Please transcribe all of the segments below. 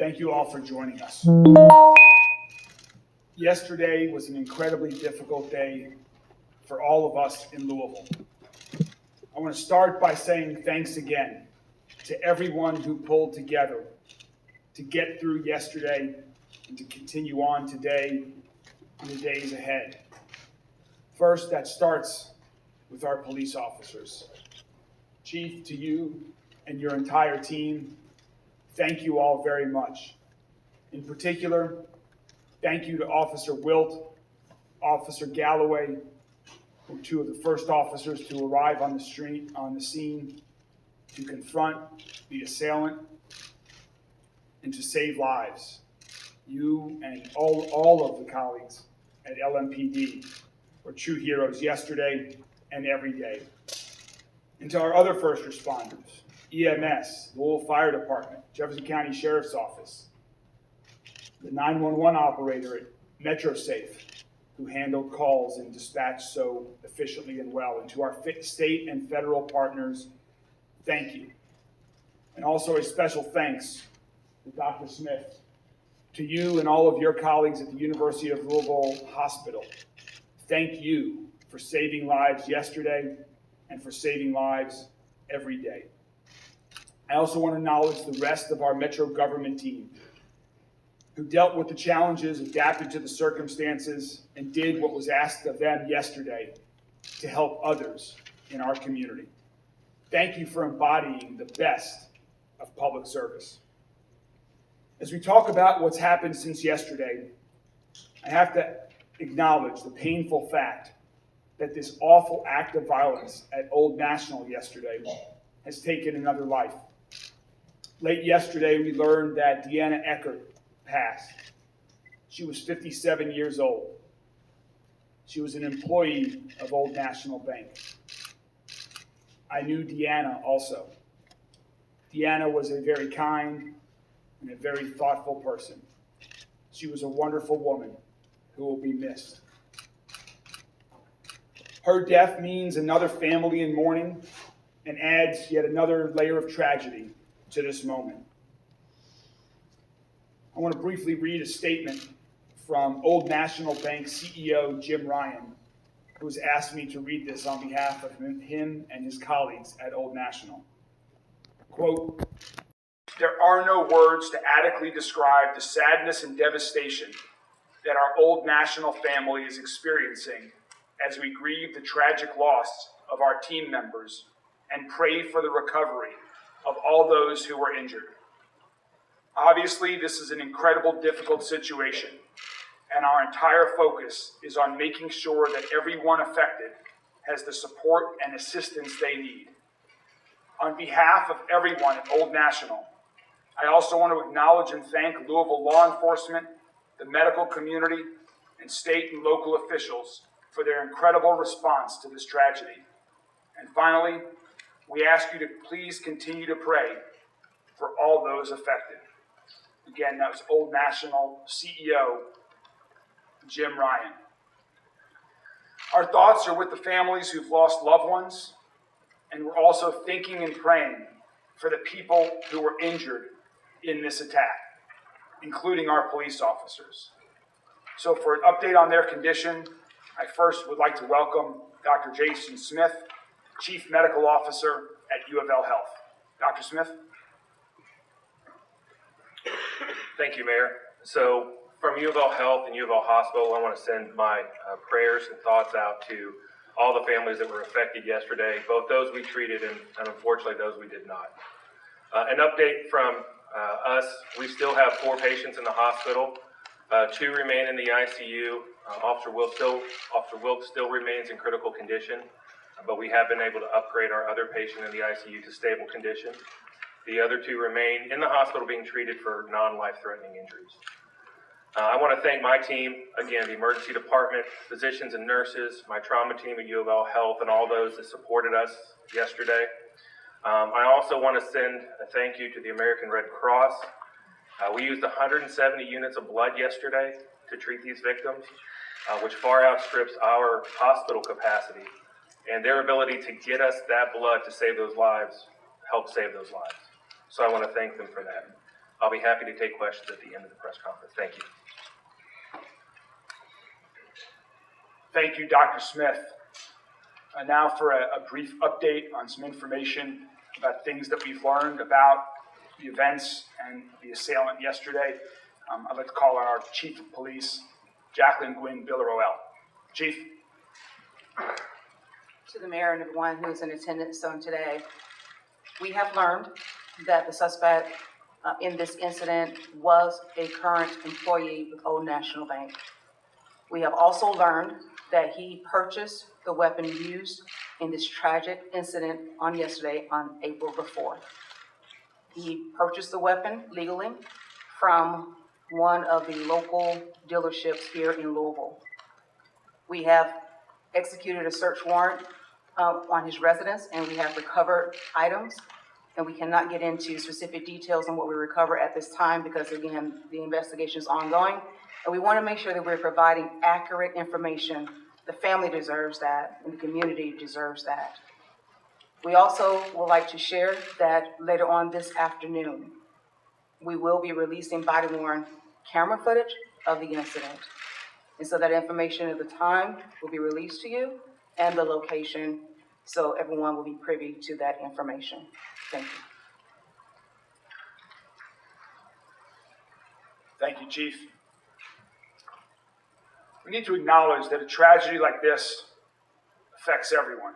Thank you all for joining us. Yesterday was an incredibly difficult day for all of us in Louisville. I want to start by saying thanks again to everyone who pulled together to get through yesterday and to continue on today and the days ahead. First, that starts with our police officers. Chief, to you and your entire team, thank you all very much. In particular, thank you to Officer Wilt, Officer Galloway, who were two of the first officers to arrive on the scene to confront the assailant and to save lives. You and all of the colleagues at LMPD were true heroes yesterday and every day. And to our other first responders, EMS, Louisville Fire Department, Jefferson County Sheriff's Office, the 911 operator at MetroSafe, who handled calls and dispatched so efficiently and well. And to our state and federal partners, thank you. And also a special thanks to Dr. Smith, to you and all of your colleagues at the University of Louisville Hospital. Thank you for saving lives yesterday and for saving lives every day. I also want to acknowledge the rest of our Metro government team who dealt with the challenges, adapted to the circumstances, and did what was asked of them yesterday to help others in our community. Thank you for embodying the best of public service. As we talk about what's happened since yesterday, I have to acknowledge the painful fact that this awful act of violence at Old National yesterday has taken another life. Late yesterday, we learned that Deanna Eckert passed. She was 57 years old. She was an employee of Old National Bank. I knew Deanna also. Deanna was a very kind and a very thoughtful person. She was a wonderful woman who will be missed. Her death means another family in mourning and adds yet another layer of tragedy to this moment. I want to briefly read a statement from Old National Bank CEO Jim Ryan, who has asked me to read this on behalf of him and his colleagues at Old National. Quote, "There are no words to adequately describe the sadness and devastation that our Old National family is experiencing as we grieve the tragic loss of our team members and pray for the recovery of all those who were injured. Obviously, this is an incredibly difficult situation, and our entire focus is on making sure that everyone affected has the support and assistance they need. On behalf of everyone at Old National, I also want to acknowledge and thank Louisville law enforcement, the medical community, and state and local officials for their incredible response to this tragedy. And finally, we ask you to please continue to pray for all those affected." Again, that was Old National CEO Jim Ryan. Our thoughts are with the families who've lost loved ones, and we're also thinking and praying for the people who were injured in this attack, including our police officers. So for an update on their condition, I first would like to welcome Dr. Jason Smith, Chief Medical Officer at U of L Health. Dr. Smith? Thank you, Mayor. So from U of L Health and U of L Hospital, I want to send my prayers and thoughts out to all the families that were affected yesterday, both those we treated and unfortunately those we did not. An update from us, we still have 4 patients in the hospital. 2 remain in the ICU. Officer Wilk still remains in critical condition, but we have been able to upgrade our other patient in the ICU to stable condition. The other 2 remain in the hospital being treated for non-life-threatening injuries. I want to thank my team, again, the emergency department, physicians and nurses, my trauma team at U of L Health, and all those that supported us yesterday. I also want to send a thank you to the American Red Cross. We used 170 units of blood yesterday to treat these victims, which far outstrips our hospital capacity, and their ability to get us that blood to save those lives helped save those lives. So I want to thank them for that. I'll be happy to take questions at the end of the press conference. Thank you. Thank you, Dr. Smith. Now for a brief update on some information about things that we've learned about the events and the assailant yesterday. I'd like to call on our Chief of Police, Jacqueline Gwynn Villaroel. Chief. To the mayor and everyone who is in attendance on today, we have learned that the suspect in this incident was a current employee with Old National Bank. We have also learned that he purchased the weapon used in this tragic incident on yesterday on April the 4th. He purchased the weapon legally from one of the local dealerships here in Louisville. We have executed a search warrant on his residence, and we have recovered items, and we cannot get into specific details on what we recover at this time because, again, the investigation is ongoing, and we want to make sure that we're providing accurate information. The family deserves that, and the community deserves that. We also would like to share that later on this afternoon, we will be releasing body-worn camera footage of the incident. And so that information at the time will be released to you and the location, so everyone will be privy to that information. Thank you. Thank you, Chief. We need to acknowledge that a tragedy like this affects everyone.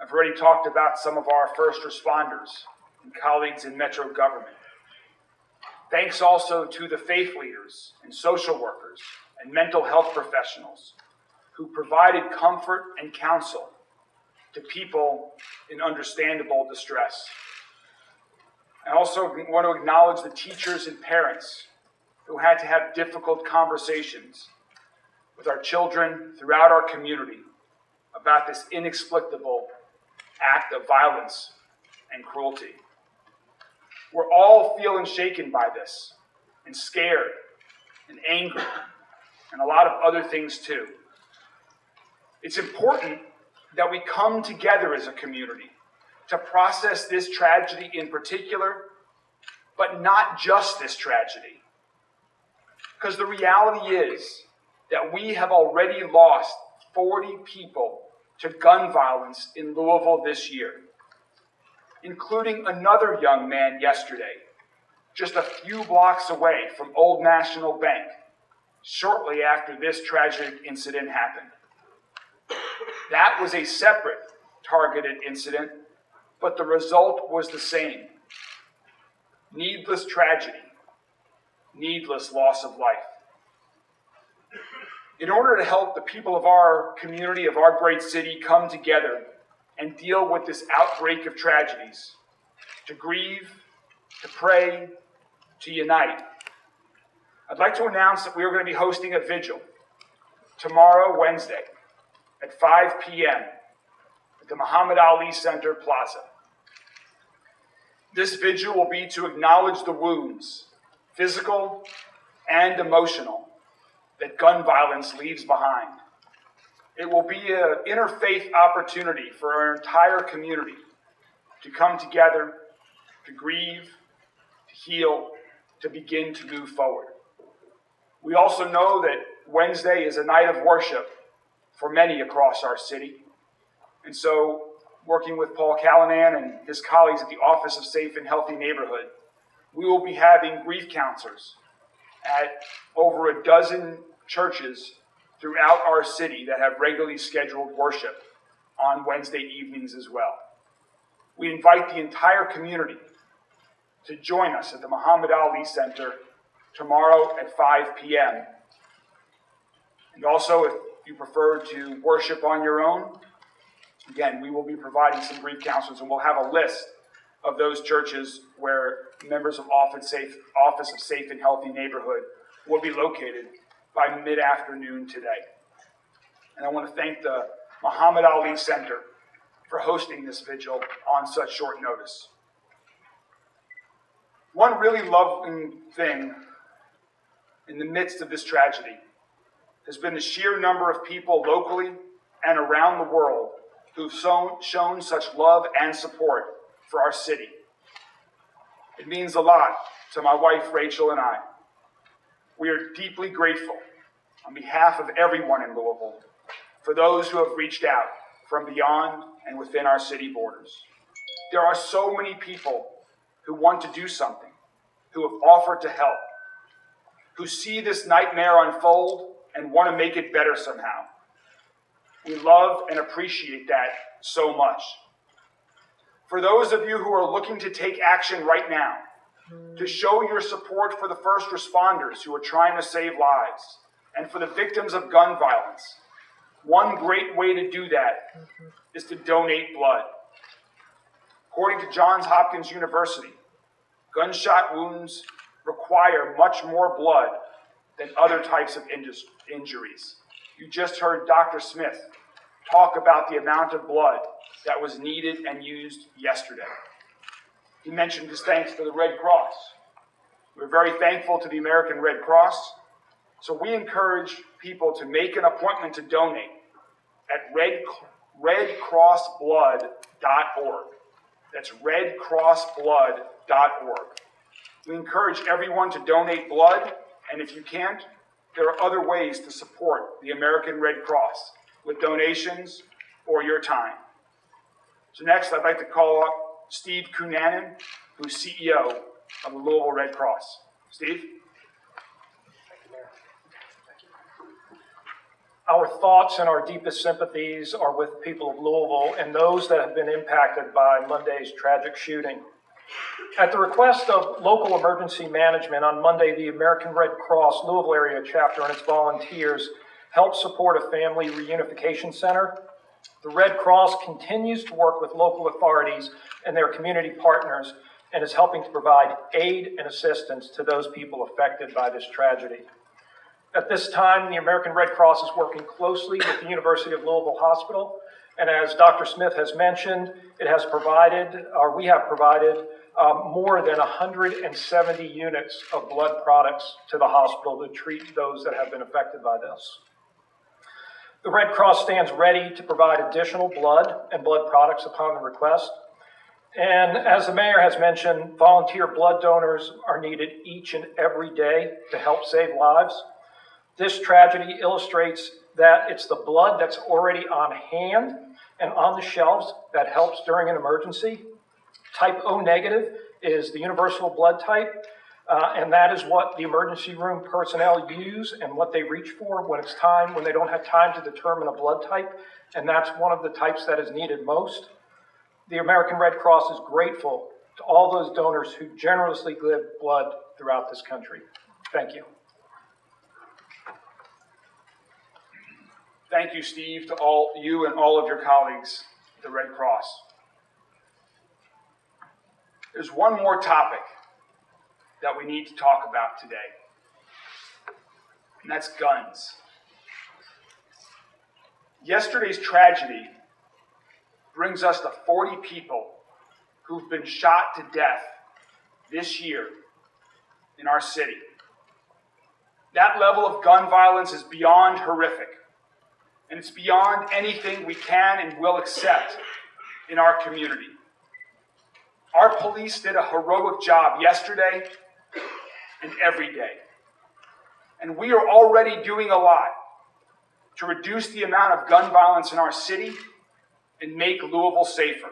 I've already talked about some of our first responders and colleagues in Metro government. Thanks also to the faith leaders and social workers and mental health professionals who provided comfort and counsel to people in understandable distress. I also want to acknowledge the teachers and parents who had to have difficult conversations with our children throughout our community about this inexplicable act of violence and cruelty. We're all feeling shaken by this, and scared, and angry, and a lot of other things too. It's important that we come together as a community to process this tragedy in particular, but not just this tragedy. Because the reality is that we have already lost 40 people to gun violence in Louisville this year, including another young man yesterday, just a few blocks away from Old National Bank, shortly after this tragic incident happened. That was a separate targeted incident, but the result was the same. Needless tragedy, needless loss of life. In order to help the people of our community, of our great city, come together and deal with this outbreak of tragedies, to grieve, to pray, to unite, I'd like to announce that we are going to be hosting a vigil tomorrow, Wednesday, at 5 p.m. at the Muhammad Ali Center Plaza. This vigil will be to acknowledge the wounds, physical and emotional, that gun violence leaves behind. It will be an interfaith opportunity for our entire community to come together, to grieve, to heal, to begin to move forward. We also know that Wednesday is a night of worship for many across our city. And so, working with Paul Callanan and his colleagues at the Office of Safe and Healthy Neighborhood, we will be having grief counselors at over a dozen churches throughout our city that have regularly scheduled worship on Wednesday evenings as well. We invite the entire community to join us at the Muhammad Ali Center tomorrow at 5 p.m. And also, if you prefer to worship on your own, again, we will be providing some grief counselors, and we'll have a list of those churches where members of Office of Safe and Healthy Neighborhood will be located by mid-afternoon today. And I want to thank the Muhammad Ali Center for hosting this vigil on such short notice. One really loving thing in the midst of this tragedy has been the sheer number of people locally and around the world who've shown such love and support for our city. It means a lot to my wife Rachel and I. We are deeply grateful on behalf of everyone in Louisville for those who have reached out from beyond and within our city borders. There are so many people who want to do something, who have offered to help, who see this nightmare unfold and want to make it better somehow. We love and appreciate that so much. For those of you who are looking to take action right now, to show your support for the first responders who are trying to save lives, and for the victims of gun violence, one great way to do that is to donate blood. According to Johns Hopkins University, gunshot wounds require much more blood than other types of injuries. You just heard Dr. Smith talk about the amount of blood that was needed and used yesterday. He mentioned his thanks to the Red Cross. We're very thankful to the American Red Cross, so we encourage people to make an appointment to donate at redcrossblood.org. That's redcrossblood.org. We encourage everyone to donate blood, and if you can't, there are other ways to support the American Red Cross with donations or your time. So next, I'd like to call up Steve Cunanan, who's CEO of the Louisville Red Cross. Steve? Our thoughts and our deepest sympathies are with the people of Louisville and those that have been impacted by Monday's tragic shooting. At the request of local emergency management, on Monday, the American Red Cross Louisville area chapter and its volunteers helped support a family reunification center. The Red Cross continues to work with local authorities and their community partners and is helping to provide aid and assistance to those people affected by this tragedy. At this time, the American Red Cross is working closely with the University of Louisville Hospital, and as Dr. Smith has mentioned, we have provided more than 170 units of blood products to the hospital to treat those that have been affected by this. The Red Cross stands ready to provide additional blood and blood products upon the request. And as the mayor has mentioned, volunteer blood donors are needed each and every day to help save lives. This tragedy illustrates that it's the blood that's already on hand and on the shelves that helps during an emergency. Type O negative is the universal blood type, and that is what the emergency room personnel use and what they reach for when they don't have time to determine a blood type, and that's one of the types that is needed most. The American Red Cross is grateful to all those donors who generously give blood throughout this country. Thank you. Thank you, Steve, to all you and all of your colleagues at the Red Cross. There's one more topic that we need to talk about today, and that's guns. Yesterday's tragedy brings us to 40 people who've been shot to death this year in our city. That level of gun violence is beyond horrific, and it's beyond anything we can and will accept in our community. Our police did a heroic job yesterday and every day. And we are already doing a lot to reduce the amount of gun violence in our city and make Louisville safer.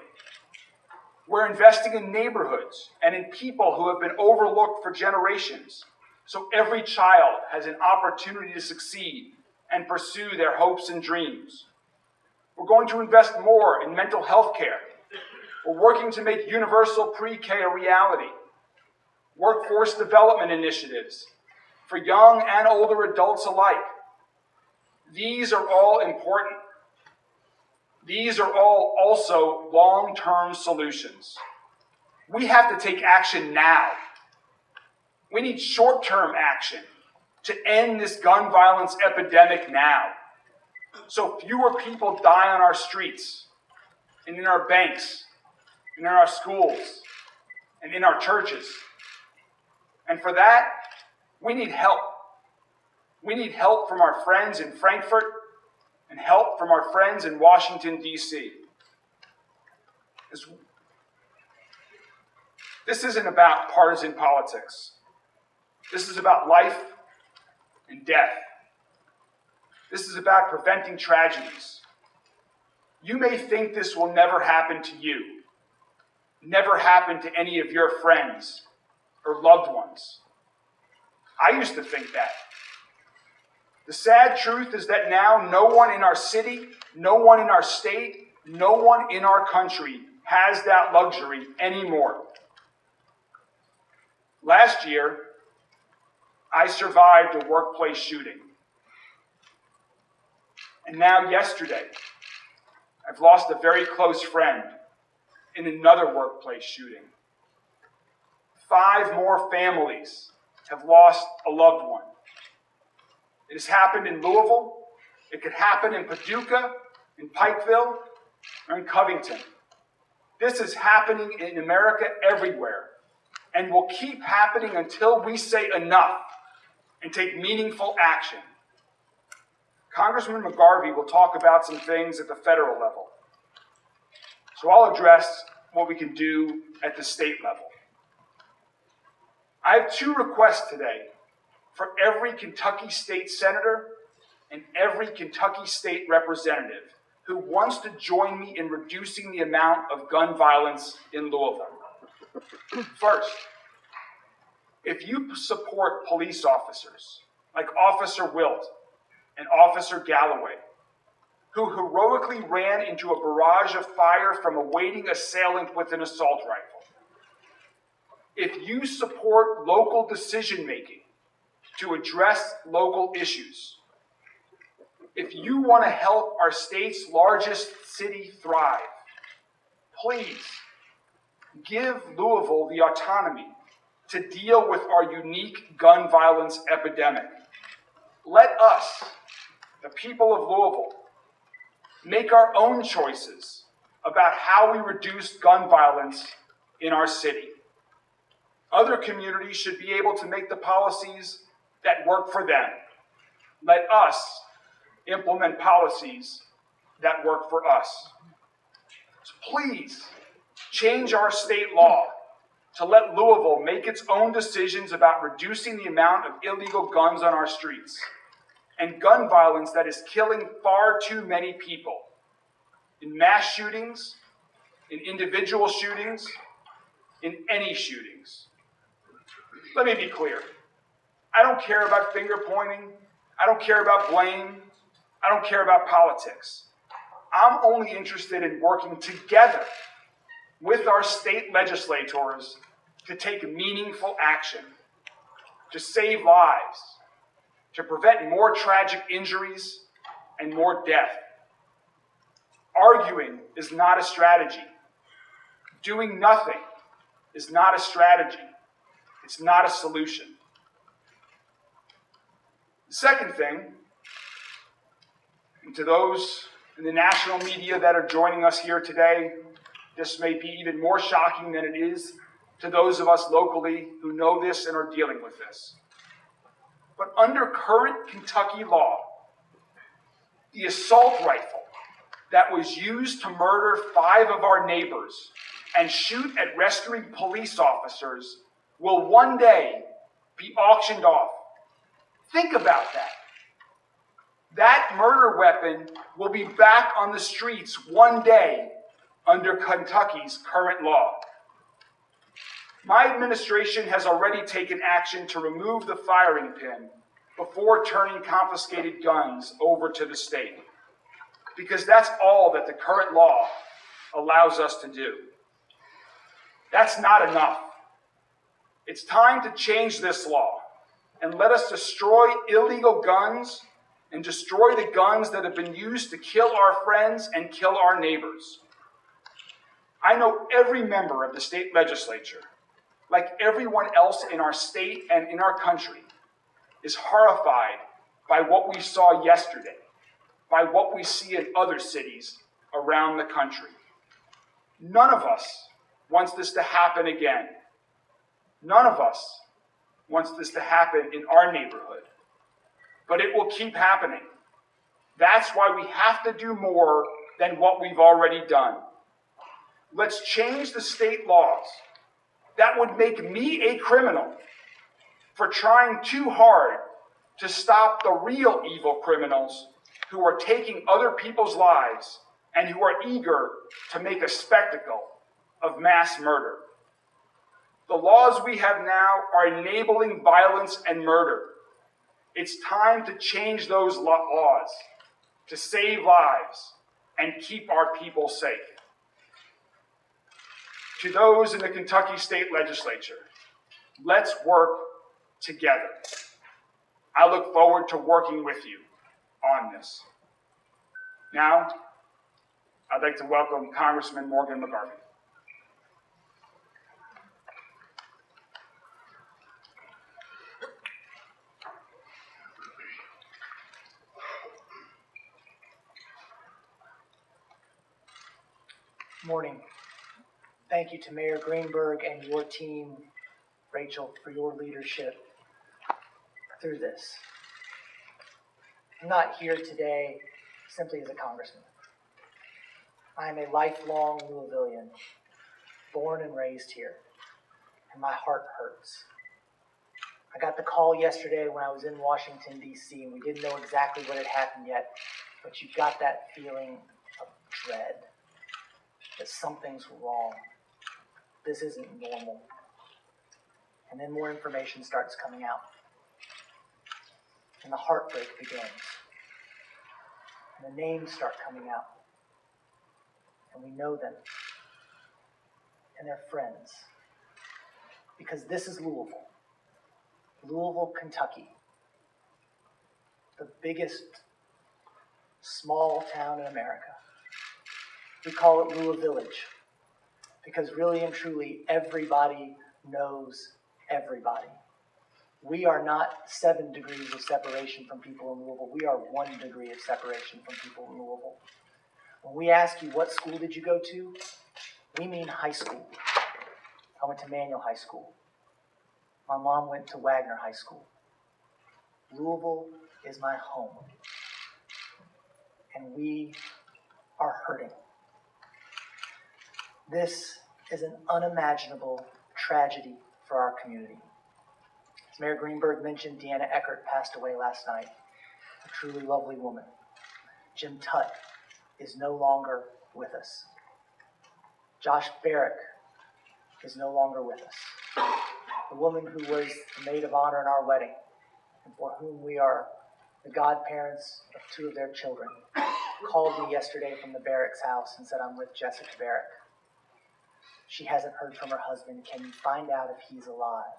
We're investing in neighborhoods and in people who have been overlooked for generations, so every child has an opportunity to succeed and pursue their hopes and dreams. We're going to invest more in mental health care. We're working to make universal pre-K a reality. Workforce development initiatives for young and older adults alike. These are all important. These are all also long-term solutions. We have to take action now. We need short-term action to end this gun violence epidemic now, so fewer people die on our streets, and in our banks, and in our schools, and in our churches. And for that, we need help. We need help from our friends in Frankfurt and help from our friends in Washington, D.C. This isn't about partisan politics. This is about life and death. This is about preventing tragedies. You may think this will never happen to you, never happen to any of your friends or loved ones. I used to think that. The sad truth is that now no one in our city, no one in our state, no one in our country has that luxury anymore. Last year, I survived a workplace shooting. And now yesterday, I've lost a very close friend in another workplace shooting. 5 more families have lost a loved one. It has happened in Louisville. It could happen in Paducah, in Pikeville, or in Covington. This is happening in America everywhere and will keep happening until we say enough and take meaningful action. Congressman McGarvey will talk about some things at the federal level. So I'll address what we can do at the state level. I have 2 requests today for every Kentucky state senator and every Kentucky state representative who wants to join me in reducing the amount of gun violence in Louisville. First, if you support police officers like Officer Wilt and Officer Galloway, who heroically ran into a barrage of fire from a waiting assailant with an assault rifle, if you support local decision-making to address local issues, if you want to help our state's largest city thrive, please give Louisville the autonomy to deal with our unique gun violence epidemic. Let us, the people of Louisville, make our own choices about how we reduce gun violence in our city. Other communities should be able to make the policies that work for them. Let us implement policies that work for us. So please change our state law to let Louisville make its own decisions about reducing the amount of illegal guns on our streets and gun violence that is killing far too many people in mass shootings, in individual shootings, in any shootings. Let me be clear. I don't care about finger pointing. I don't care about blame. I don't care about politics. I'm only interested in working together with our state legislators to take meaningful action, to save lives, to prevent more tragic injuries and more death. Arguing is not a strategy. Doing nothing is not a strategy. It's not a solution. The second thing, and to those in the national media that are joining us here today, this may be even more shocking than it is to those of us locally who know this and are dealing with this. But under current Kentucky law, the assault rifle that was used to murder 5 of our neighbors and shoot at rescuing police officers will one day be auctioned off. Think about that. That murder weapon will be back on the streets one day under Kentucky's current law. My administration has already taken action to remove the firing pin before turning confiscated guns over to the state, because that's all that the current law allows us to do. That's not enough. It's time to change this law and let us destroy illegal guns and destroy the guns that have been used to kill our friends and kill our neighbors. I know every member of the state legislature, like everyone else in our state and in our country, is horrified by what we saw yesterday, by what we see in other cities around the country. None of us wants this to happen again. None of us wants this to happen in our neighborhood. But it will keep happening. That's why we have to do more than what we've already done. Let's change the state laws that would make me a criminal for trying too hard to stop the real evil criminals who are taking other people's lives and who are eager to make a spectacle of mass murder. The laws we have now are enabling violence and murder. It's time to change those laws to save lives and keep our people safe. To those in the Kentucky State Legislature, let's work together. I look forward to working with you on this. Now, I'd like to welcome Congressman Morgan McGarvey. Morning. Thank you to Mayor Greenberg and your team, Rachel, for your leadership through this. I'm not here today simply as a congressman. I am a lifelong Louisvillian, born and raised here, and my heart hurts. I got the call yesterday when I was in Washington, D.C., and we didn't know exactly what had happened yet, but you got that feeling of dread, that something's wrong. This isn't normal. And then more information starts coming out. And the heartbreak begins. And the names start coming out. And we know them. And they're friends. Because this is Louisville. Louisville, Kentucky. The biggest small town in America. We call it Louisville Village. Because really and truly, everybody knows everybody. We are not 7 degrees of separation from people in Louisville. We are 1 degree of separation from people in Louisville. When we ask you, what school did you go to? We mean high school. I went to Manual High School. My mom went to Wagner High School. Louisville is my home. And we are hurting. This is an unimaginable tragedy for our community. As Mayor Greenberg mentioned, Deanna Eckert passed away last night, a truly lovely woman. Jim Tutt is no longer with us. Josh Barrick is no longer with us. The woman who was the maid of honor in our wedding, and for whom we are the godparents of 2 of their children, called me yesterday from the Barrick's house and said, "I'm with Jessica Barrick. She hasn't heard from her husband. Can you find out if he's alive?"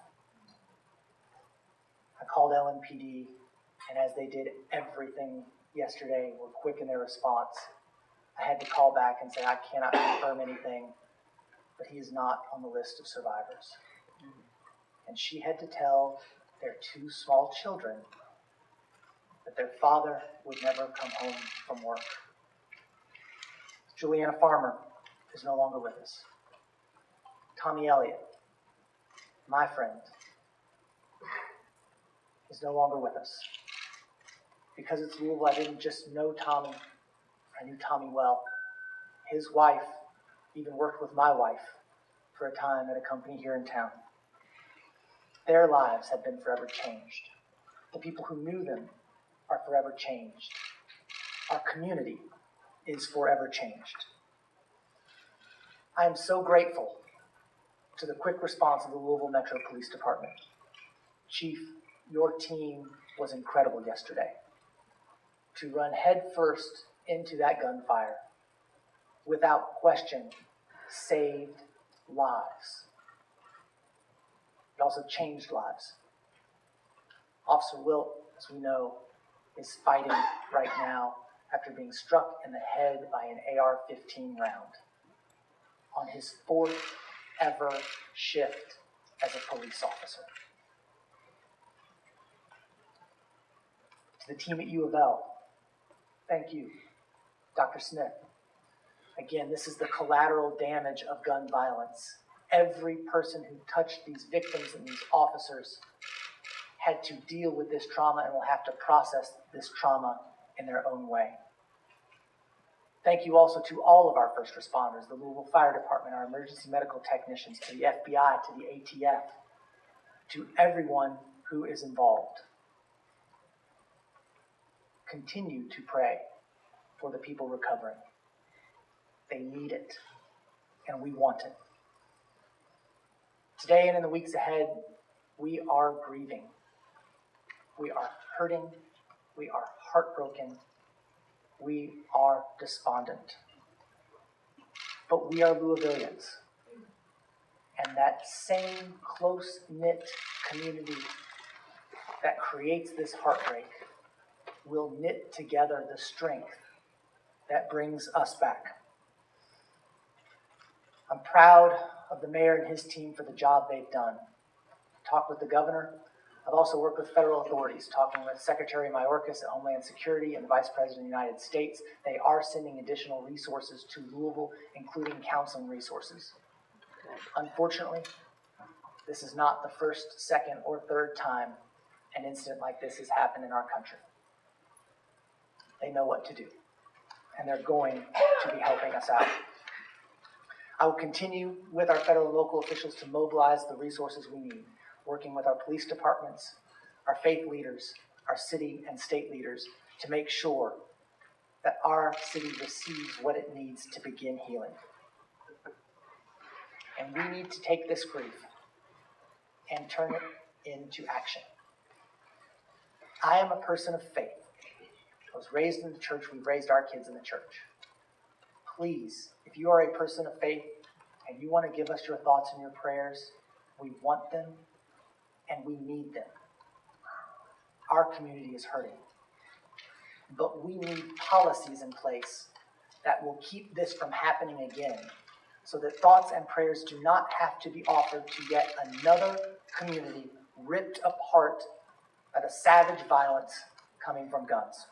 I called LMPD, and as they did everything yesterday, were quick in their response, I had to call back and say, "I cannot confirm anything, but he is not on the list of survivors." And she had to tell their 2 small children that their father would never come home from work. Juliana Farmer is no longer with us. Tommy Elliott, my friend, is no longer with us. Because it's Louisville, I didn't just know Tommy, I knew Tommy well. His wife even worked with my wife for a time at a company here in town. Their lives have been forever changed. The people who knew them are forever changed. Our community is forever changed. I am so grateful to the quick response of the Louisville Metro Police Department. Chief, your team was incredible yesterday. To run headfirst into that gunfire, without question, saved lives. It also changed lives. Officer Wilt, as we know, is fighting right now after being struck in the head by an AR-15 round on his 4th ever shift as a police officer. To the team at U of L, thank you, Dr. Smith. Again, this is the collateral damage of gun violence. Every person who touched these victims and these officers had to deal with this trauma and will have to process this trauma in their own way. Thank you also to all of our first responders, the Louisville Fire Department, our emergency medical technicians, to the FBI, to the ATF, to everyone who is involved. Continue to pray for the people recovering. They need it, and we want it. Today and in the weeks ahead, we are grieving. We are hurting. We are heartbroken. We are despondent. But we are Louisvillians. And that same close-knit community that creates this heartbreak will knit together the strength that brings us back. I'm proud of the mayor and his team for the job they've done. Talked with the governor. I've also worked with federal authorities, talking with Secretary Mayorkas at Homeland Security and the Vice President of the United States. They are sending additional resources to Louisville, including counseling resources. Unfortunately, this is not the first, second, or third time an incident like this has happened in our country. They know what to do, and they're going to be helping us out. I will continue with our federal and local officials to mobilize the resources we need, working with our police departments, our faith leaders, our city and state leaders to make sure that our city receives what it needs to begin healing. And we need to take this grief and turn it into action. I am a person of faith. I was raised in the church. We've raised our kids in the church. Please, if you are a person of faith and you want to give us your thoughts and your prayers, we want them and we need them. Our community is hurting. But we need policies in place that will keep this from happening again, so that thoughts and prayers do not have to be offered to yet another community ripped apart by the savage violence coming from guns.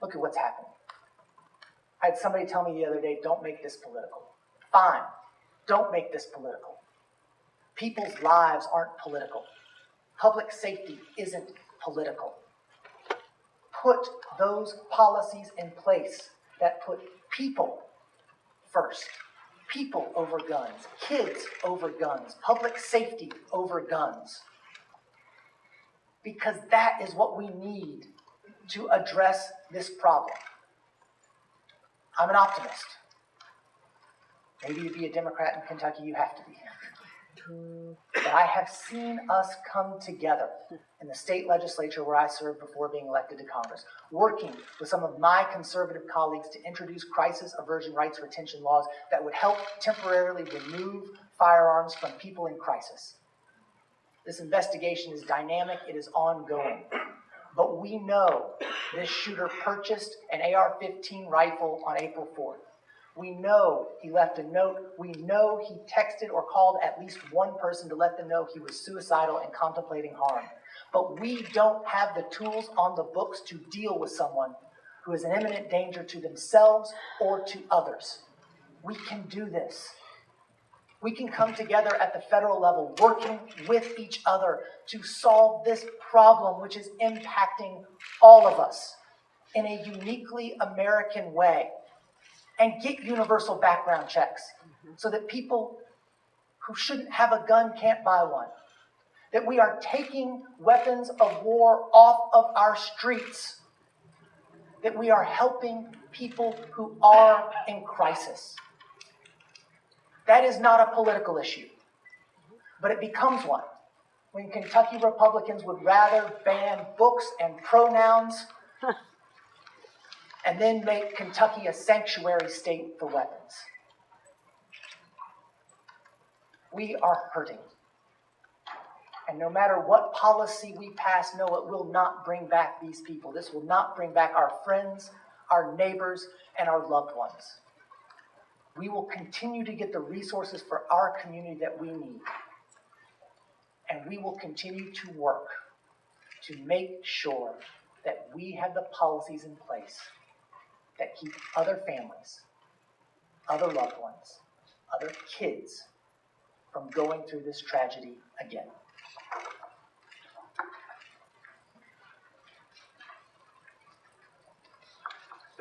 Look at what's happening. I had somebody tell me the other day, don't make this political. Fine, don't make this political. People's lives aren't political. Public safety isn't political. Put those policies in place that put people first. People over guns, kids over guns, public safety over guns. Because that is what we need to address this problem. I'm an optimist. Maybe to be a Democrat in Kentucky, you have to be. But I have seen us come together in the state legislature where I served before being elected to Congress, working with some of my conservative colleagues to introduce crisis aversion rights retention laws that would help temporarily remove firearms from people in crisis. This investigation is dynamic, it is ongoing. But we know this shooter purchased an AR-15 rifle on April 4th. We know he left a note. We know he texted or called at least one person to let them know he was suicidal and contemplating harm. But we don't have the tools on the books to deal with someone who is an imminent danger to themselves or to others. We can do this. We can come together at the federal level, working with each other to solve this problem, which is impacting all of us in a uniquely American way, and get universal background checks so that people who shouldn't have a gun can't buy one. That we are taking weapons of war off of our streets. That we are helping people who are in crisis. That is not a political issue, but it becomes one when Kentucky Republicans would rather ban books and pronouns and then make Kentucky a sanctuary state for weapons. We are hurting. And no matter what policy we pass, no, it will not bring back these people. This will not bring back our friends, our neighbors, and our loved ones. We will continue to get the resources for our community that we need. And we will continue to work to make sure that we have the policies in place that keep other families, other loved ones, other kids from going through this tragedy again.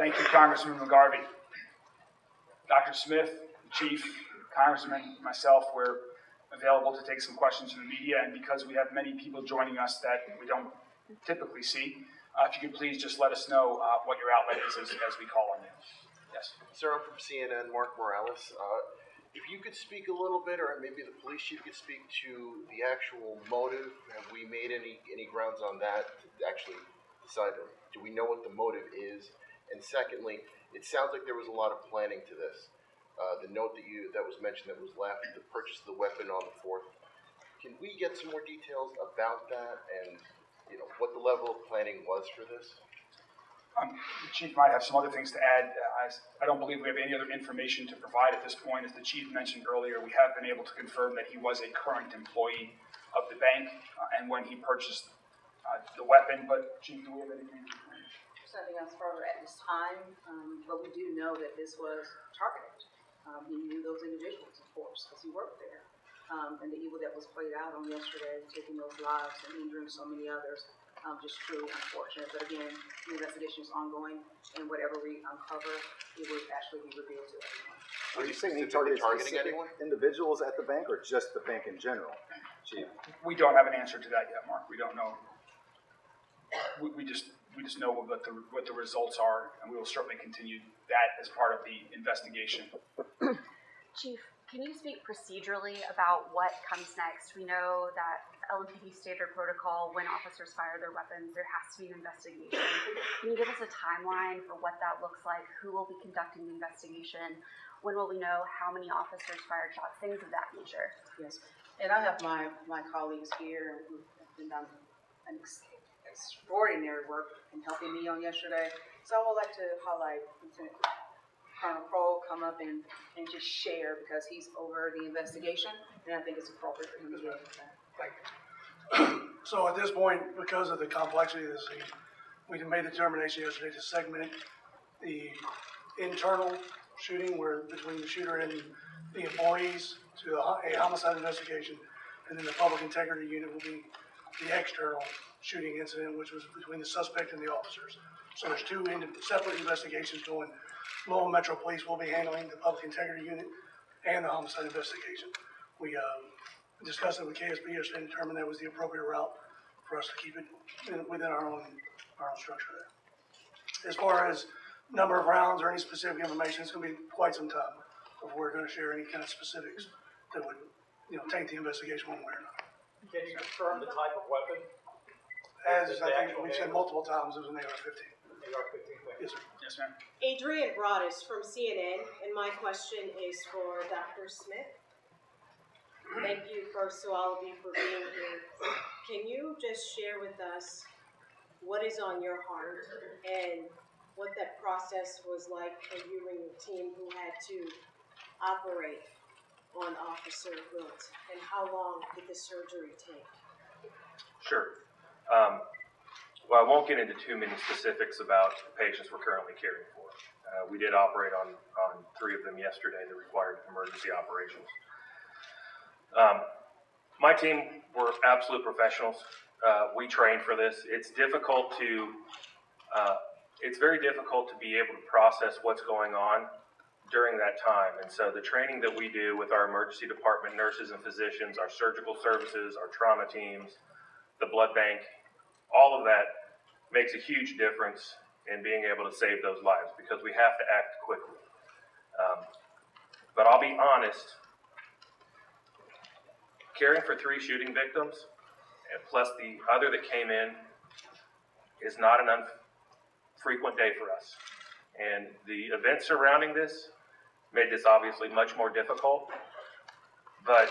Thank you, Congressman McGarvey. Dr. Smith, Chief, Congressman, myself, we're available to take some questions from the media, and because we have many people joining us that we don't typically see, if you could please just let us know what your outlet is as we call on you. Yes. Sir, I'm from CNN, Mark Morales. If you could speak a little bit, or maybe the police chief could speak to the actual motive. Have we made any grounds on that to actually decide? Do we know what the motive is? And secondly, it sounds like there was a lot of planning to this. The note that was mentioned that was left, the purchase of the weapon on the 4th. Can we get some more details about that and what the level of planning was for this? The chief might have some other things to add. I don't believe we have any other information to provide at this point. As the chief mentioned earlier, we have been able to confirm that he was a current employee of the bank and when he purchased the weapon. But chief, do we have anything? There's nothing else further at this time, but we do know that this was targeted. He knew those individuals, of course, because he worked there. And the evil that was played out on yesterday, taking those lives and injuring so many others, just truly unfortunate. But again, the investigation is ongoing, and whatever we uncover, it will actually be revealed to everyone. Are you saying he Specifically targeted targeting specific anyone? individuals at the bank or just the bank in general, Chief? We don't have an answer to that yet, Mark. We don't know. We just know what the results are, and we will certainly continue that as part of the investigation. Chief, can you speak procedurally about what comes next? We know that LMPD standard protocol, when officers fire their weapons, there has to be an investigation. Can you give us a timeline for what that looks like? Who will be conducting the investigation? When will we know how many officers fired shots? Things of that nature. Yes, and I have my colleagues here who have been done an extraordinary work in helping me on yesterday. So I would like to highlight Lieutenant Colonel Kroll come up and just share because he's over the investigation, and I think it's appropriate for him to do that. Thank you. So at this point, because of the complexity of the scene, we made the determination yesterday to segment the internal shooting where between the shooter and the employees to a homicide investigation, and then the public integrity unit will be the external shooting incident, which was between the suspect and the officers. So there's two separate investigations going. Louisville Metro Police will be handling the public integrity unit and the homicide investigation. We discussed it with KSB yesterday and determined that was the appropriate route for us to keep it within our own structure there. As far as number of rounds or any specific information, it's going to be quite some time before we're going to share any kind of specifics that would, taint the investigation one way or another. Can you confirm the type of weapon? As I think we've said multiple times, it was an AR-15. AR-15. Yes, sir. Yes, ma'am. Adrienne Broadus from CNN, and my question is for Dr. Smith. Thank you first to all of you for being here. Can you just share with us what is on your heart and what that process was like for you and your team who had to operate on Officer Wilt, and how long did the surgery take? Sure. Well, I won't get into too many specifics about the patients we're currently caring for. We did operate on 3 of them yesterday that required emergency operations. My team were absolute professionals. We trained for this. It's very difficult to be able to process what's going on during that time. And so the training that we do with our emergency department nurses and physicians, our surgical services, our trauma teams, the blood bank, all of that makes a huge difference in being able to save those lives because we have to act quickly. But I'll be honest, caring for 3 shooting victims, and plus the other that came in, is not an infrequent day for us. And the events surrounding this made this obviously much more difficult. But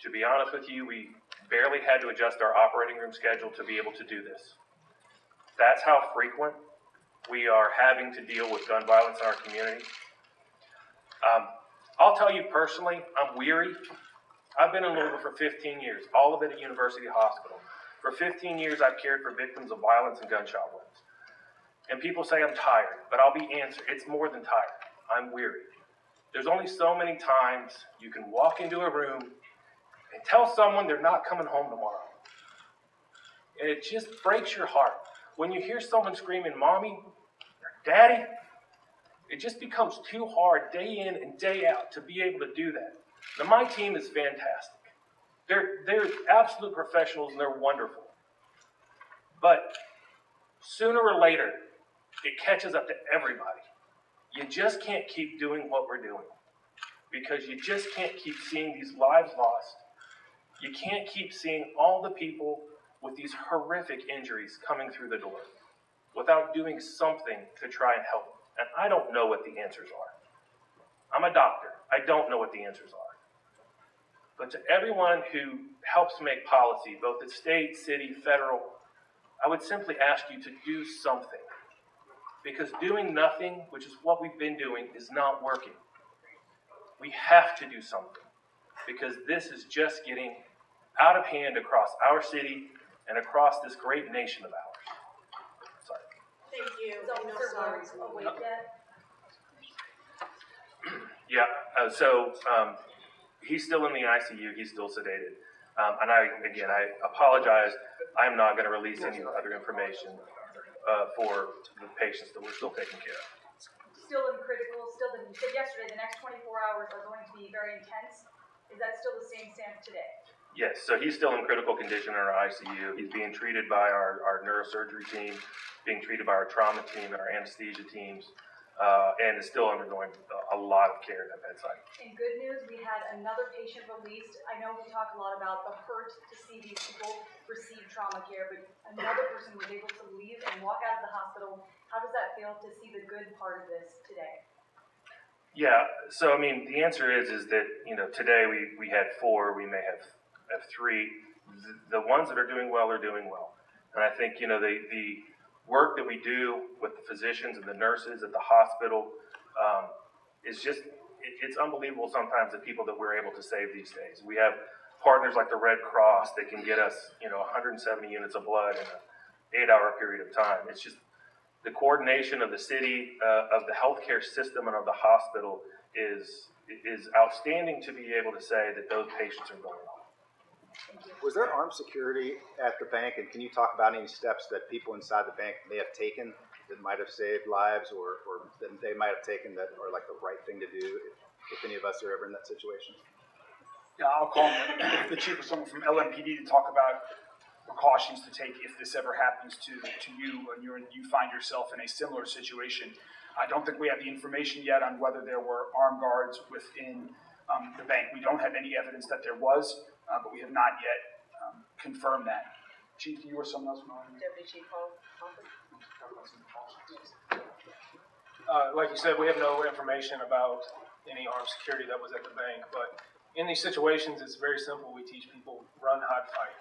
to be honest with you, we barely had to adjust our operating room schedule to be able to do this. That's how frequent we are having to deal with gun violence in our community. I'll tell you personally, I'm weary. I've been in Louisville for 15 years, all of it at University Hospital. For 15 years, I've cared for victims of violence and gunshot wounds. And people say I'm tired, but I'll be answered. It's more than tired. I'm weary. There's only so many times you can walk into a room and tell someone they're not coming home tomorrow. And it just breaks your heart. When you hear someone screaming, "Mommy," Daddy, it just becomes too hard day in and day out to be able to do that. Now, my team is fantastic. They're absolute professionals and they're wonderful. But sooner or later, it catches up to everybody. You just can't keep doing what we're doing because you just can't keep seeing these lives lost. You can't keep seeing all the people with these horrific injuries coming through the door without doing something to try and help them. And I don't know what the answers are. I'm a doctor. I don't know what the answers are. But to everyone who helps make policy, both at state, city, federal, I would simply ask you to do something. Because doing nothing, which is what we've been doing, is not working. We have to do something. Because this is just getting out of hand across our city and across this great nation of ours. Sorry. Thank you. No, sorry. awake yet? Yeah, he's still in the ICU. He's still sedated. And I apologize. I'm not going to release any other information for the patients that we're still taking care of. Still in critical, you said yesterday, the next 24 hours are going to be very intense. Is that still the same stance today? Yes, so he's still in critical condition in our ICU. He's being treated by our neurosurgery team, being treated by our trauma team and our anesthesia teams, and is still undergoing a lot of care at that bedside. In good news, we had another patient released. I know we talk a lot about the hurt to see these people receive trauma care, but another person was able to leave and walk out of the hospital. How does that feel to see the good part of this today? Yeah, so I mean, the answer is that, today we had 4, we may have 3. The ones that are doing well are doing well. And I think, the work that we do with the physicians and the nurses at the hospital is just, it's unbelievable sometimes the people that we're able to save these days. We have partners like the Red Cross that can get us, 170 units of blood in an 8-hour period of time. It's just, the coordination of the city, of the healthcare system, and of the hospital is outstanding to be able to say that those patients are going on. Was there armed security at the bank, and can you talk about any steps that people inside the bank may have taken that might have saved lives, or that they might have taken that are like the right thing to do if any of us are ever in that situation? Yeah, I'll call the chief or someone from LMPD to talk about precautions to take if this ever happens to you and you find yourself in a similar situation. I don't think we have the information yet on whether there were armed guards within the bank. We don't have any evidence that there was, but we have not yet confirmed that. Chief, you or someone else? Deputy Chief Hall. Like you said, we have no information about any armed security that was at the bank, but in these situations, it's very simple. We teach people run, hide, fight,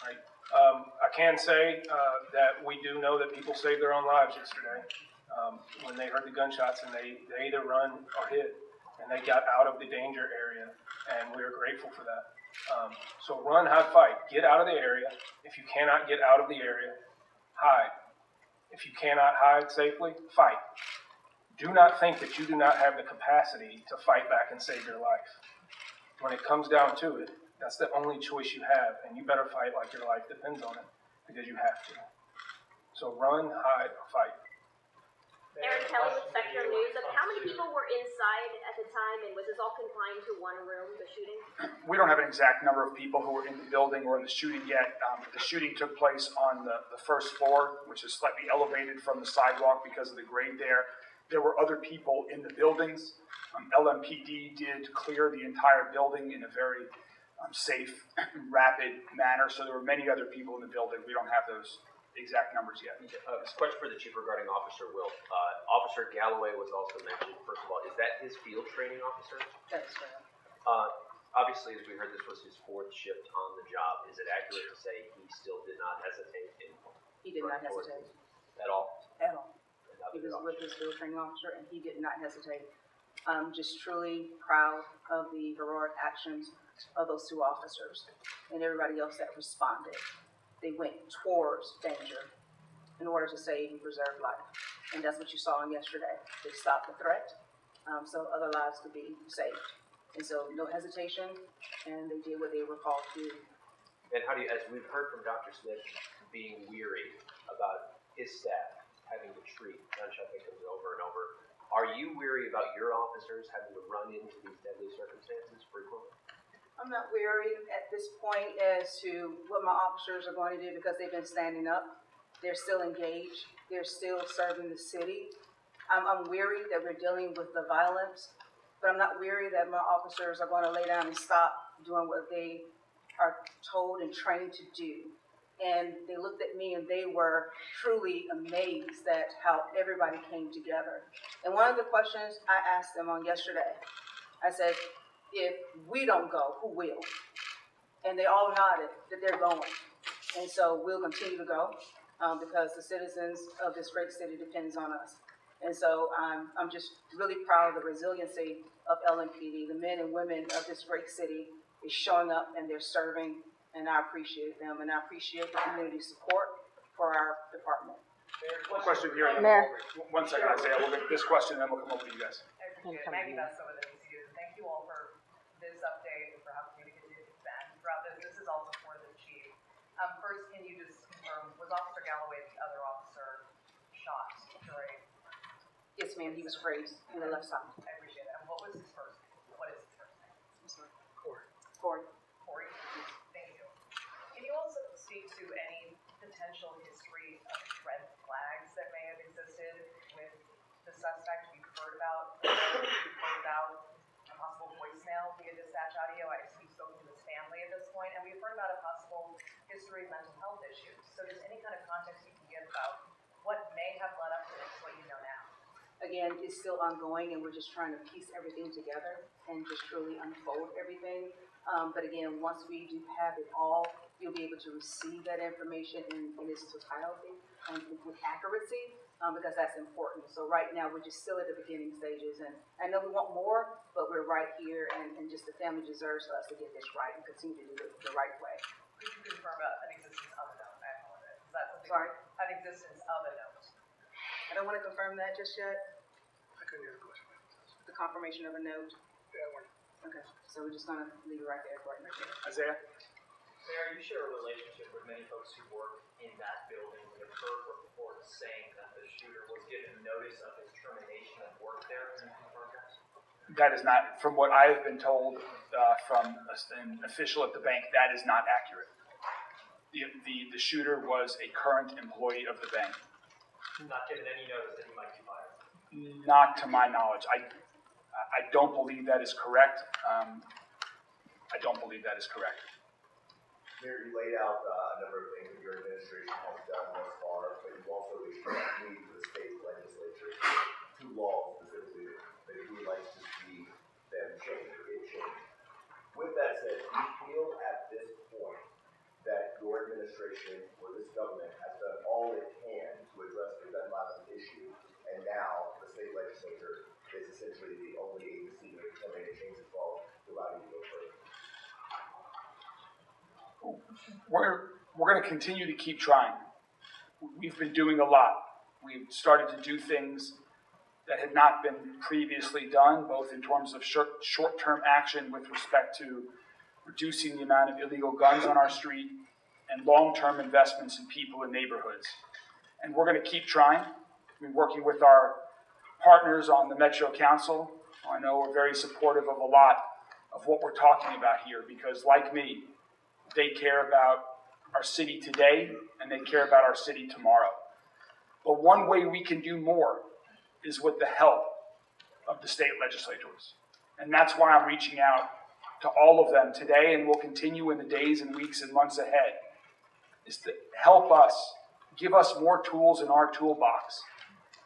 right? I can say that we do know that people saved their own lives yesterday when they heard the gunshots, and they either run or hid, and they got out of the danger area, and we are grateful for that. So run, hide, fight. Get out of the area. If you cannot get out of the area, hide. If you cannot hide safely, fight. Do not think that you do not have the capacity to fight back and save your life. When it comes down to it, that's the only choice you have, and you better fight like your life depends on it, because you have to. So run, hide, or fight. Erin Kelly with Spectrum News. How many people were inside at the time, and was this all confined to one room, the shooting? We don't have an exact number of people who were in the building or in the shooting yet. The shooting took place on the first floor, which is slightly elevated from the sidewalk because of the grade there. There were other people in the buildings. LMPD did clear the entire building in a very safe, rapid manner. So there were many other people in the building. We don't have those exact numbers yet. This question for the chief regarding Officer Wilt. Officer Galloway was also mentioned. First of all, is that his field training officer? That's right. Obviously, as we heard, this was his 4th shift on the job. Is it accurate to say he still did not hesitate in He did not hesitate. at all? At all. He was with his field training officer, and he did not hesitate. I'm just truly proud of the heroic actions of those 2 officers and everybody else that responded. They went towards danger in order to save and preserve life. And that's what you saw on yesterday. They stopped the threat so other lives could be saved. And so no hesitation, and they did what they were called to do. And how do you, as we've heard from Dr. Smith, being weary about his staff, having to treat gunshot victims over and over. Are you weary about your officers having to run into these deadly circumstances frequently? I'm not weary at this point as to what my officers are going to do because they've been standing up. They're still engaged. They're still serving the city. I'm weary that we're dealing with the violence, but I'm not weary that my officers are going to lay down and stop doing what they are told and trained to do. And they looked at me and they were truly amazed at how everybody came together. And one of the questions I asked them on yesterday, I said, if we don't go, who will? And they all nodded that they're going. And so we'll continue to go because the citizens of this great city depends on us. And so I'm just really proud of the resiliency of LMPD. The men and women of this great city is showing up and they're serving, and I appreciate them, and I appreciate the community support for our department. One question here. Mayor. 1 second, Isaiah. We'll get this question, and then we'll come over to you guys. Maggie Best over the DCU. Thank you all for this update and for having me to continue to expand throughout this. This is also for the chief. First, can you just confirm, was Officer Galloway the other officer shot during? Yes, ma'am, he was raised in the left side. I appreciate it. And what was his first name? What is his first name? I'm sorry. Corey. Corey. Corey? Thank you. Can you also speak to any potential history of red flags that may have existed with the suspect? We've heard about a possible voicemail via dispatch audio. I assume you've spoken to his family at this point, and we've heard about a possible history of mental health issues. So just any kind of context you can give about what may have led up to this, what you know now. Again, it's still ongoing, and we're just trying to piece everything together and just really unfold everything. But again, once we do have it all, you'll be able to receive that information in its totality and with accuracy, because that's important. So right now, we're just still at the beginning stages, and I know we want more, but we're right here, and just the family deserves us to get this right and continue to do it the right way. Could you confirm an existence of a note? I apologize. Is that something? Sorry? An existence of a note. I don't want to confirm that just yet. I couldn't hear the question. The confirmation of a note. Yeah, we're. Okay, so we're just gonna leave it right there for right now. Isaiah? Mayor, you share a relationship with many folks who work in that building. We have heard reports saying that the shooter was given notice of his termination of work there. Can you confirm that? That is not, from what I have been told from an official at the bank, that is not accurate. The shooter was a current employee of the bank. Not given any notice that he might be fired? Not to my knowledge. I don't believe that is correct. I don't believe that is correct. Mayor, you laid out a number of things that your administration has done thus far, but you've also issued a plea to the state legislature, two laws specifically that you would like to see them change or get changed. With that said, do you feel at this point that your administration or this government has done all it can to address the gun violence issue, and now the state legislature is essentially the only agency that can make a change its law to allow you to go further? We're going to continue to keep trying. We've been doing a lot. We've started to do things that had not been previously done, both in terms of short-term action with respect to reducing the amount of illegal guns on our street and long-term investments in people and neighborhoods. And we're going to keep trying. We've been working with our partners on the Metro Council. I know we're very supportive of a lot of what we're talking about here because, like me, they care about our city today and they care about our city tomorrow. But one way we can do more is with the help of the state legislators. And that's why I'm reaching out to all of them today and will continue in the days and weeks and months ahead, is to help us, give us more tools in our toolbox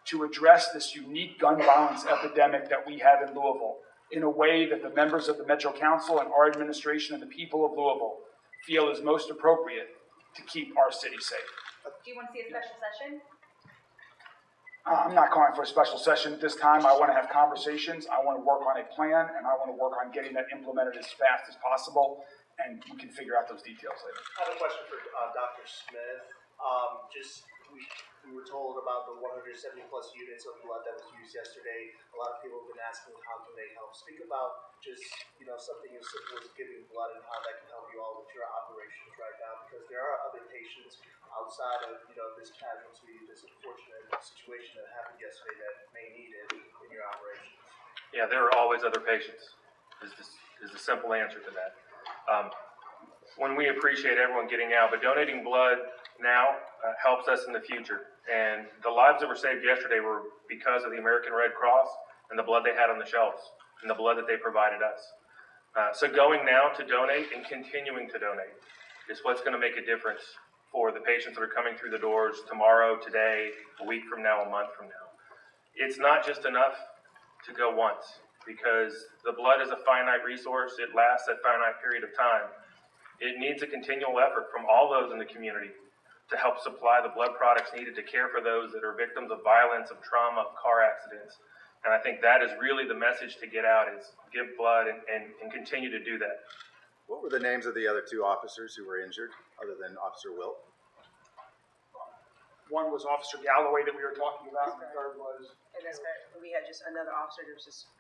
to address this unique gun violence epidemic that we have in Louisville in a way that the members of the Metro Council and our administration and the people of Louisville feel is most appropriate to keep our city safe. Do you want to see a special session? I'm not calling for a special session at this time. I want to have conversations. I want to work on a plan, and I want to work on getting that implemented as fast as possible, and we can figure out those details later. I have a question for Dr. Smith. We were told about the 170 plus units of blood that was used yesterday. A lot of people have been asking how can they help. Speak about just, something as simple as giving blood and how that can help you all with your operations right now, because there are other patients outside of, this casualty, this unfortunate situation that happened yesterday that may need it in your operations. Yeah, there are always other patients, is the simple answer to that. When we appreciate everyone getting out, but donating blood now helps us in the future. And the lives that were saved yesterday were because of the American Red Cross and the blood they had on the shelves and the blood that they provided us. So going now to donate and continuing to donate is what's going to make a difference for the patients that are coming through the doors tomorrow, today, a week from now, a month from now. It's not just enough to go once, because the blood is a finite resource. It lasts a finite period of time. It needs a continual effort from all those in the community to help supply the blood products needed to care for those that are victims of violence, of trauma, of car accidents. And I think that is really the message to get out, is give blood and continue to do that. What were the names of the other two officers who were injured, other than Officer Wilt? One was Officer Galloway that we were talking about, and the third was... And that's correct. We had just another officer who just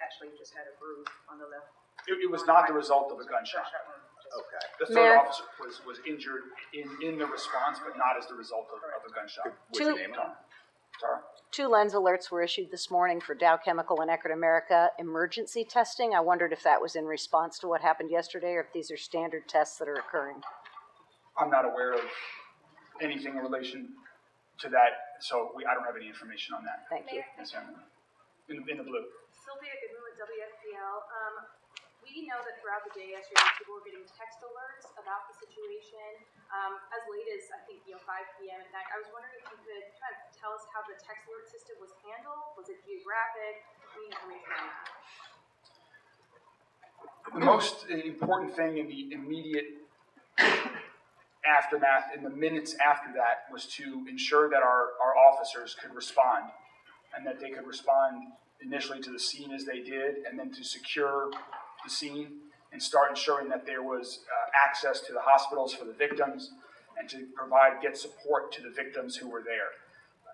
had a bruise on the left. It was not the result of a gunshot. Okay. The third officer was injured in the response, but not as the result of a gunshot. What's your name? Tara? 2 lens alerts were issued this morning for Dow Chemical and Eckerd America emergency testing. I wondered if that was in response to what happened yesterday, or if these are standard tests that are occurring. I'm not aware of anything in relation to that, so I don't have any information on that. Thank you. Yes, ma'am. In the blue. Sylvia Goodman with WFPL. We know that throughout the day yesterday, people were getting text alerts about the situation as late as, I think, 5 p.m. at night. I was wondering if you could kind of tell us how the text alert system was handled. Was it geographic? Any information on that? The most important thing in the immediate aftermath, in the minutes after that, was to ensure that our officers could respond, and that they could respond initially to the scene as they did, and then to secure the scene and start ensuring that there was access to the hospitals for the victims, and to get support to the victims who were there.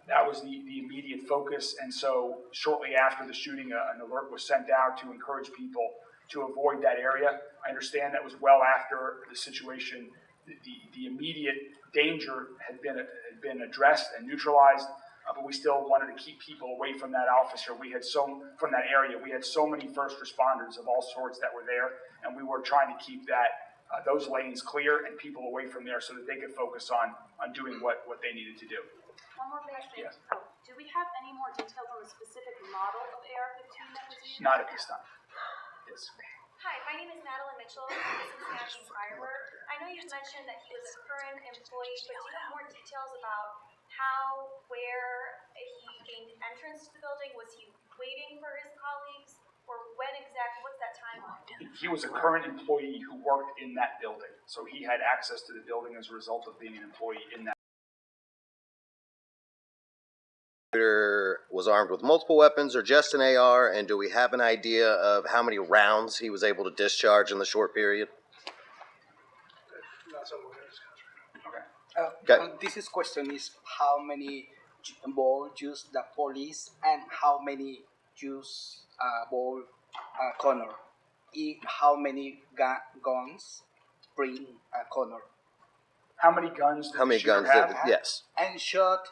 That was the immediate focus, and so shortly after the shooting, an alert was sent out to encourage people to avoid that area. I understand that was well after the situation. The immediate danger had been addressed and neutralized, but we still wanted to keep people away from that officer. From that area, we had so many first responders of all sorts that were there, and we were trying to keep those lanes clear and people away from there so that they could focus on doing what they needed to do. One more question. Yes. Do we have any more details on the specific model of AR-15 that was used? Not at this time. Yes. Hi, my name is Madeline Mitchell with Cincinnati Firework. I know you've mentioned that he was a current employee, but do you have more details about how, where he gained entrance to the building? Was he waiting for his colleagues? Or when exactly, what's that timeline? He was a current employee who worked in that building, so he had access to the building as a result of being an employee in that. Was armed with multiple weapons or just an AR, and do we have an idea of how many rounds he was able to discharge in the short period? This question is how many ball use the police and how many use ball Connor? How many guns bring Connor? How many guns did the shooter have? Yes. And shot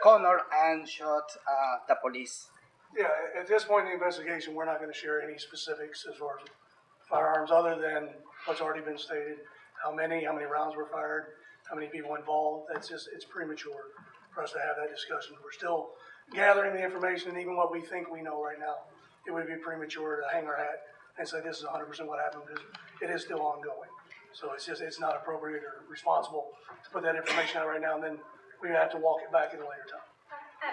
Connor and shot the police. Yeah, at this point in the investigation, we're not going to share any specifics as far as firearms other than what's already been stated. How many rounds were fired, how many people involved. It's premature for us to have that discussion. We're still gathering the information, and even what we think we know right now, it would be premature to hang our hat and say this is 100% what happened, because it is still ongoing. So it's not appropriate or responsible to put that information out right now, and then we have to walk it back at a later time.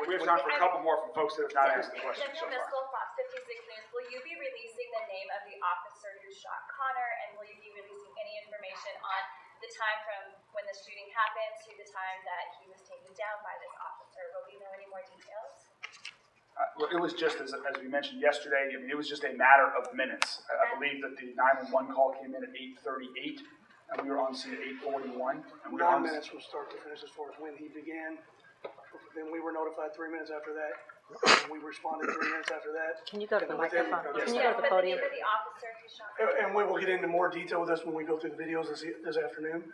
We have time for a couple more from folks that have not asked the question so far. Fox 56 News, will you be releasing the name of the officer who shot Connor, and will you be releasing any information on the time from when the shooting happened to the time that he was taken down by this officer? Will we know any more details? Well, it was just, as we mentioned yesterday, it was just a matter of minutes. I believe that the 911 call came in at 8:38, and we were on scene at 8:41. And we were 9 on minutes from start to finish as far as when he began. Then we were notified 3 minutes after that. And we responded 3 minutes after that. Can you go to the And within- microphone? Can you go to the podium? But the officer who shot. And we will get into more detail with this when we go through the videos this afternoon.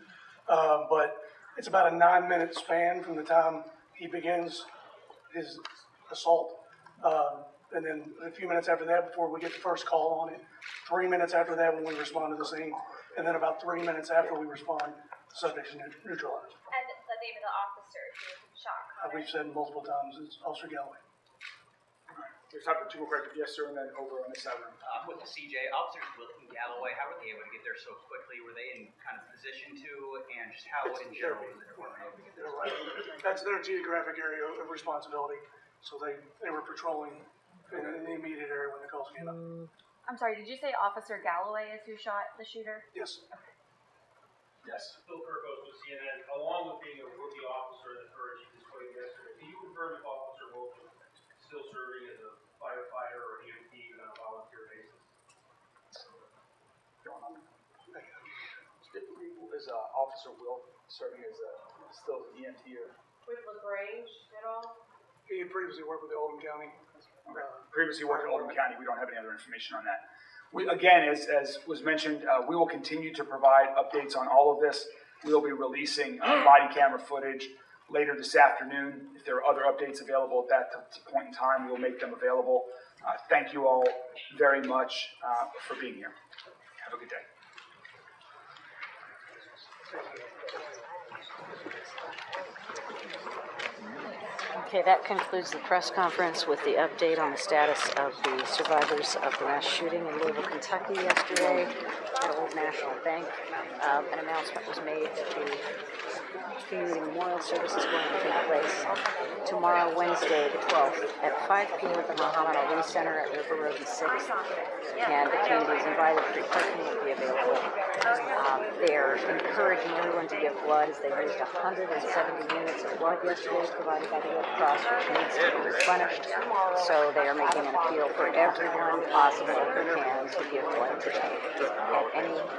But it's about a 9 minute span from the time he begins his assault. And then a few minutes after that, before we get the first call on it. 3 minutes after that, when we respond to the scene. And then about 3 minutes after we respond, the subject is neutralized. And the name of the officer who shot Connor. We've said multiple times, it's Officer Galloway. There's time for two more questions. Yes, sir, and then over on this side room. With the CJ, officers Wilk and Galloway, how were they able to get there so quickly? Were they in kind of position to, and just how in general was the department able to get there? That's their geographic area of responsibility, so they were patrolling in the immediate area when the calls came up. I'm sorry, did you say Officer Galloway is who shot the shooter? Yes. Yes. Phil Kirkos with CNN, along with being a rookie officer in the courage he displayed yesterday, can you confirm if Officer Wolf is still serving as a firefighter or EMT on a volunteer basis? Is Officer Will serving as still an EMT or? With LaGrange at all? He previously worked with the Oldham County. Previously worked in Oldham County. We don't have any other information on that. We, again, as was mentioned, we will continue to provide updates on all of this. We'll be releasing body camera footage later this afternoon. If there are other updates available at that point in time, we'll make them available. Thank you all very much for being here. Have a good day. Okay, that concludes the press conference with the update on the status of the survivors of the mass shooting in Louisville, Kentucky yesterday at Old National Bank. An announcement was made that the community memorial service is going to take place tomorrow, Wednesday, the 12th, at 5 p.m. at the Muhammad Ali Center at River Road and 6th. And the community is invited. Free parking will be available. They are encouraging everyone to give blood as they raised 170 units of blood yesterday provided by the Red Cross, which needs to be replenished. So they are making an appeal for everyone possible who can to give blood today. At any